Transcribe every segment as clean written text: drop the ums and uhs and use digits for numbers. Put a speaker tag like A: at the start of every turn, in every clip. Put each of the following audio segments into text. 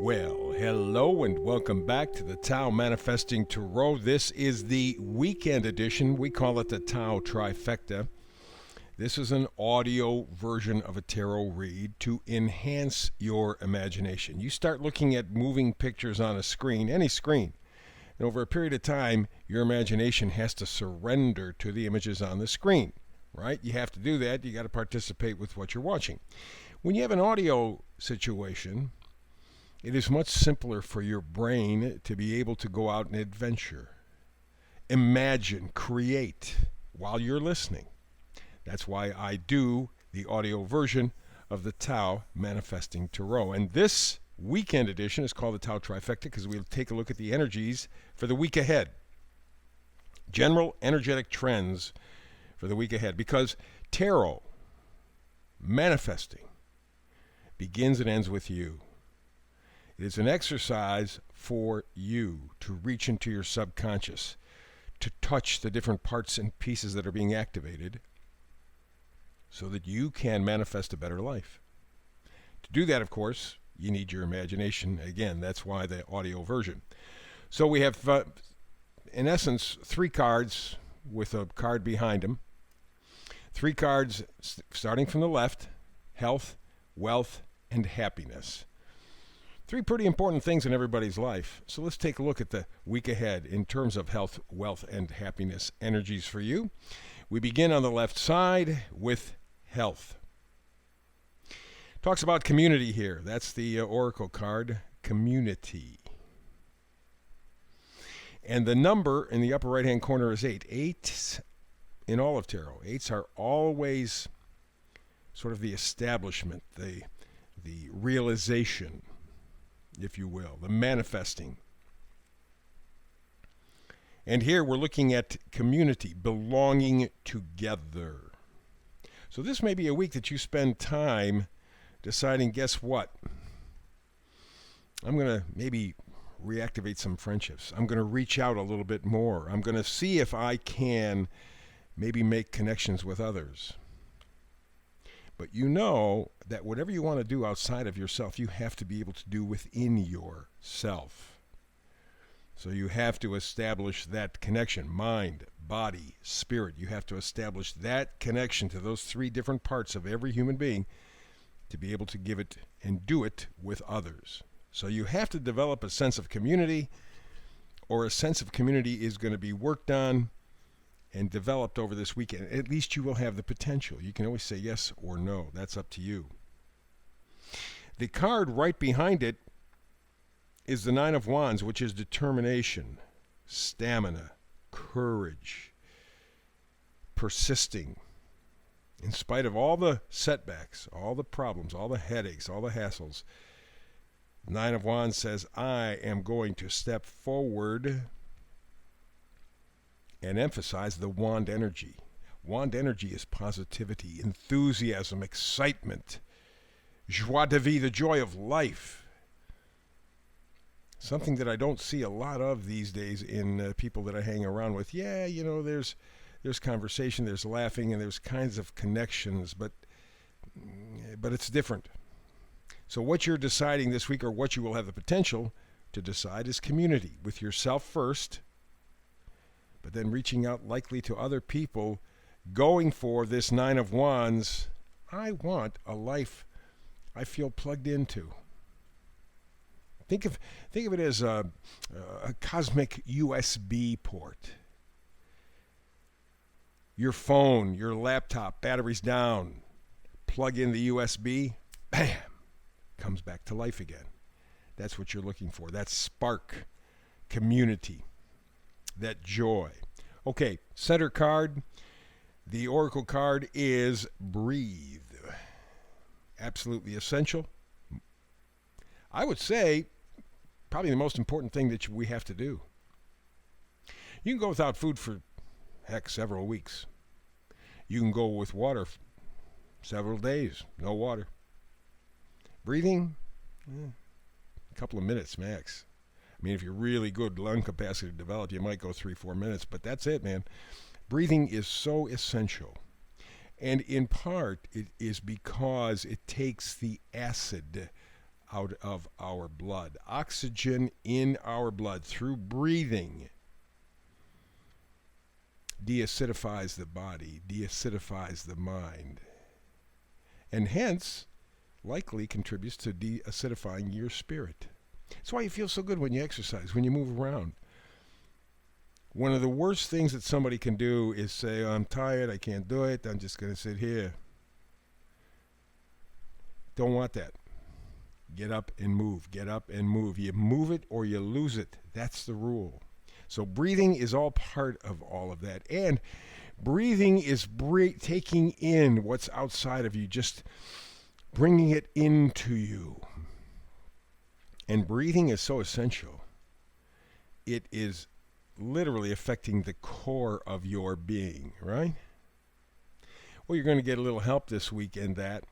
A: Well, hello and welcome back to the Tao Manifesting Tarot. This is the weekend edition. We call it the Tao Trifecta. This is an audio version of a tarot read to enhance your imagination. You start looking at moving pictures on a screen, any screen, and over a period of time, your imagination has to surrender to the images on the screen, right? You have to do that. You got to participate with what you're watching. When you have an audio situation, it is much simpler for your brain to be able to go out and adventure, imagine, create while you're listening. That's why I do the audio version of the Tao Manifesting Tarot. And this weekend edition is called the Tao Trifecta because we'll take a look at the energies for the week ahead. General energetic trends for the week ahead. Because tarot, manifesting, begins and ends with you. It is an exercise for you to reach into your subconscious, to touch the different parts and pieces that are being activated so that you can manifest a better life. To do that, of course, you need your imagination. Again, that's why the audio version. So we have, in essence, 3 cards with a card behind them. 3 cards starting from the left: health, wealth, and happiness. 3 pretty important things in everybody's life. So let's take a look at the week ahead in terms of health, wealth, and happiness energies for you. We begin on the left side with health. Talks about community here. That's the oracle card, community. And the number in the upper right-hand corner is 8. 8 in all of tarot. 8s are always sort of the establishment, the realization, if you will, the manifesting. And here we're looking at community, belonging together. So this may be a week that you spend time deciding, guess what? I'm going to maybe reactivate some friendships. I'm going to reach out a little bit more. I'm going to see if I can maybe make connections with others. But you know that whatever you want to do outside of yourself, you have to be able to do within yourself. So you have to establish that connection, mind, body, spirit. You have to establish that connection to those 3 different parts of every human being to be able to give it and do it with others. So you have to develop a sense of community, or a sense of community is going to be worked on and developed over this weekend. At least you will have the potential. You can always say yes or no. That's up to you. The card right behind it is the 9 of Wands, which is determination, stamina, courage, persisting. In spite of all the setbacks, all the problems, all the headaches, all the hassles, 9 of Wands says, I am going to step forward and emphasize the wand energy. Wand energy is positivity, enthusiasm, excitement, joie de vivre, the joy of life. Something that I don't see a lot of these days in people that I hang around with. Yeah, you know, there's conversation, there's laughing, and there's kinds of connections, but it's different. So what you're deciding this week, or what you will have the potential to decide, is community with yourself first, but then reaching out likely to other people, going for this 9 of Wands. I want a life I feel plugged into. Think of it as a cosmic USB port. Your phone, your laptop, battery's down. Plug in the USB, bam, comes back to life again. That's what you're looking for. That spark, community, that joy. Okay, center card. The oracle card is breathe. Absolutely essential. I would say probably the most important thing that we have to do. You can go without food for, several weeks. You can go with water several days, no water. Breathing, a couple of minutes max. I mean, if you're really good lung capacity developed, you might go 3-4 minutes, but that's it, man. Breathing is so essential. And in part, it is because it takes the acid out of our blood. Oxygen in our blood through breathing deacidifies the body, deacidifies the mind, and hence likely contributes to deacidifying your spirit. That's why you feel so good when you exercise, when you move around. One of the worst things that somebody can do is say, I'm tired, I can't do it, I'm just going to sit here. Don't want that. Get up and move. Get up and move. You move it or you lose it. That's the rule. So breathing is all part of all of that. And breathing is taking in what's outside of you, just bringing it into you. And breathing is so essential. It is literally affecting the core of your being, right? Well, you're going to get a little help this week in that.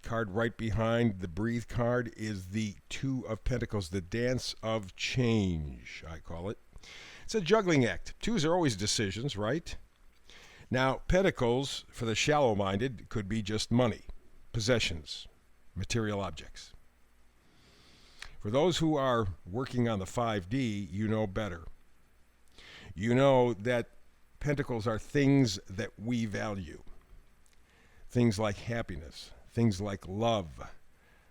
A: Card right behind the breathe card is the Two of Pentacles, the dance of change, I call it. It's a juggling act. Twos are always decisions, right? Now, Pentacles, for the shallow-minded, could be just money, possessions, material objects. For those who are working on the 5D, you know better. You know that Pentacles are things that we value. Things like happiness, things like love,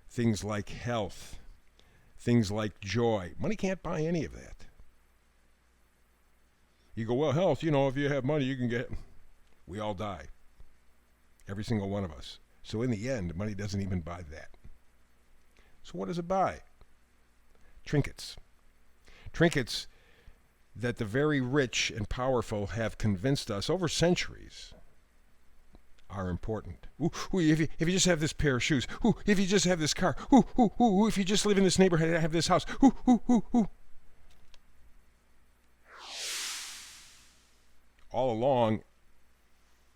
A: things like health, things like joy. Money can't buy any of that. You go, well, health, if you have money, you can get. We all die. Every single one of us. So in the end, money doesn't even buy that. So what does it buy? Trinkets. Trinkets that the very rich and powerful have convinced us over centuries are important. If you just have this pair of shoes. If you just have this car. If you just live in this neighborhood and have this house. All along,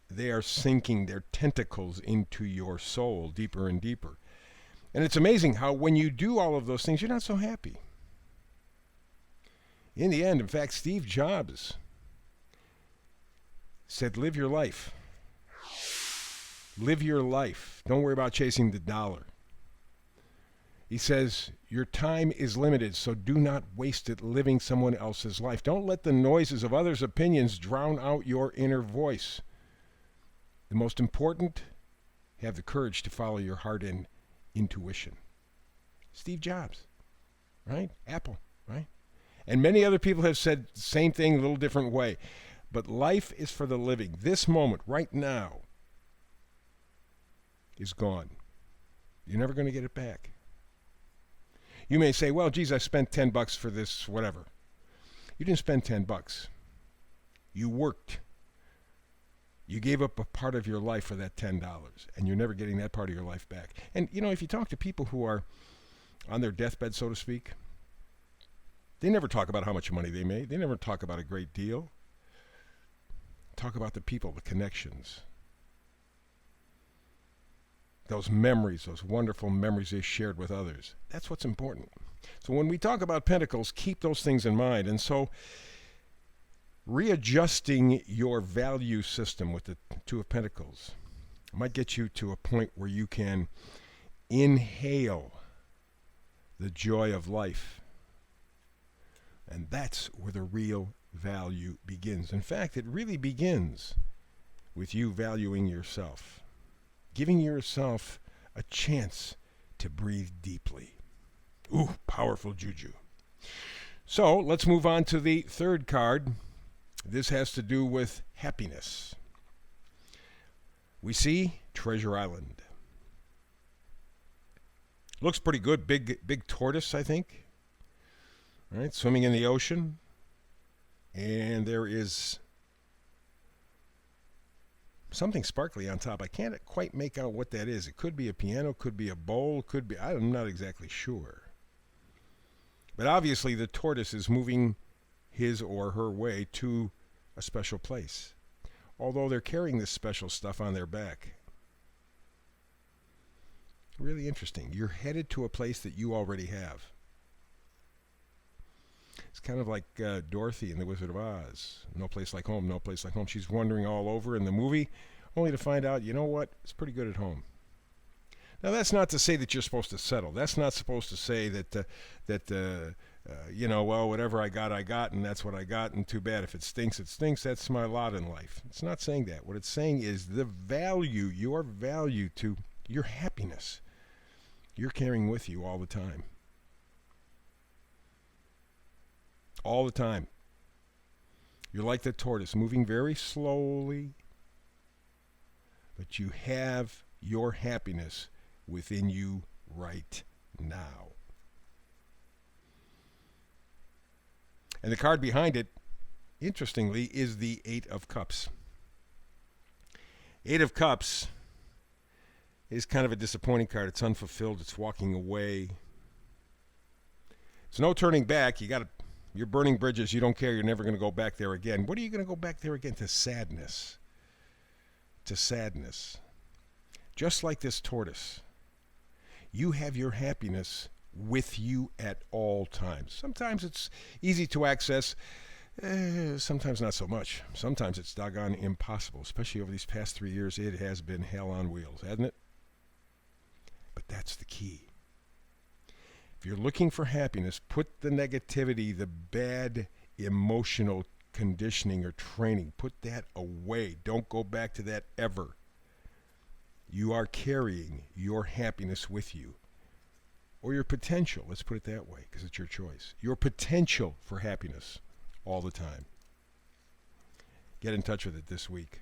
A: they are sinking their tentacles into your soul deeper and deeper. And it's amazing how when you do all of those things, you're not so happy. In the end, in fact, Steve Jobs said, live your life. Live your life. Don't worry about chasing the dollar. He says, your time is limited, so do not waste it living someone else's life. Don't let the noises of others' opinions drown out your inner voice. The most important, have the courage to follow your heart and intuition. Steve Jobs, right? Apple, right? And many other people have said the same thing, a little different way. But life is for the living. This moment, right now, is gone. You're never going to get it back. You may say, well, geez, I spent $10 for this, whatever. You didn't spend $10. You worked. You gave up a part of your life for that $10, and you're never getting that part of your life back. And, if you talk to people who are on their deathbed, so to speak, they never talk about how much money they made. They never talk about a great deal. Talk about the people, the connections. Those memories, those wonderful memories they shared with others. That's what's important. So when we talk about Pentacles, keep those things in mind. And so readjusting your value system with the Two of Pentacles might get you to a point where you can inhale the joy of life. And that's where the real value begins. In fact, it really begins with you valuing yourself. Giving yourself a chance to breathe deeply. Ooh, powerful juju. So let's move on to the third card. This has to do with happiness. We see Treasure Island. Looks pretty good. Big tortoise, I think. All right, swimming in the ocean. And there is something sparkly on top. I can't quite make out what that is. It could be a piano, could be a bowl, could be, I'm not exactly sure. But obviously the tortoise is moving his or her way to a special place. Although they're carrying this special stuff on their back. Really interesting. You're headed to a place that you already have. It's kind of like Dorothy in The Wizard of Oz. No place like home, no place like home. She's wandering all over in the movie, only to find out, you know what? It's pretty good at home. Now, that's not to say that you're supposed to settle. That's not supposed to say well, whatever I got, and that's what I got, and too bad. If it stinks, it stinks. That's my lot in life. It's not saying that. What it's saying is the value, your value to your happiness, you're carrying with you all the time. All the time. You're like the tortoise, moving very slowly, but you have your happiness within you right now. And the card behind it, interestingly, is the Eight of Cups. Eight of Cups is kind of a disappointing card. It's unfulfilled. It's walking away. There's no turning back. You're burning bridges. You don't care. You're never going to go back there again. What are you going to go back there again? To sadness. To sadness. Just like this tortoise. You have your happiness with you at all times. Sometimes it's easy to access. Sometimes not so much. Sometimes it's doggone impossible. Especially over these past 3 years, it has been hell on wheels, hasn't it? But that's the key. If you're looking for happiness, put the negativity, the bad emotional conditioning or training, put that away. Don't go back to that ever. You are carrying your happiness with you. Or your potential, let's put it that way, because it's your choice. Your potential for happiness all the time. Get in touch with it this week.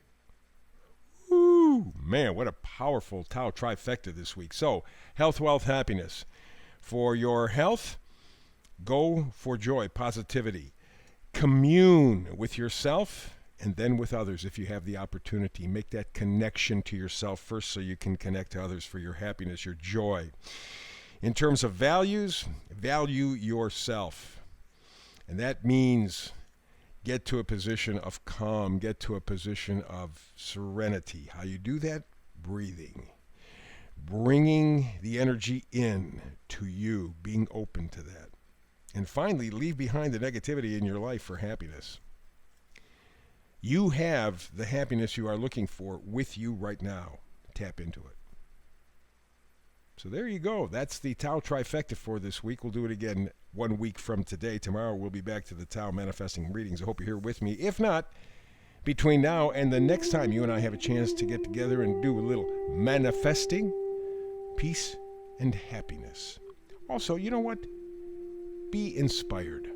A: Woo! Man, what a powerful TAO trifecta this week. So, health, wealth, happiness. For your health, go for joy, positivity. Commune with yourself and then with others if you have the opportunity. Make that connection to yourself first so you can connect to others for your happiness, your joy. In terms of values, value yourself. And that means get to a position of calm, get to a position of serenity. How you do that? Breathing. Bringing the energy in to you, being open to that. And finally, leave behind the negativity in your life for happiness. You have the happiness you are looking for with you right now. Tap into it. So there you go. That's the TAO trifecta for this week. We'll do it again 1 week from today. Tomorrow we'll be back to the TAO manifesting readings. I hope you're here with me. If not, between now and the next time you and I have a chance to get together and do a little manifesting, peace and happiness. Also, you know what? Be inspired.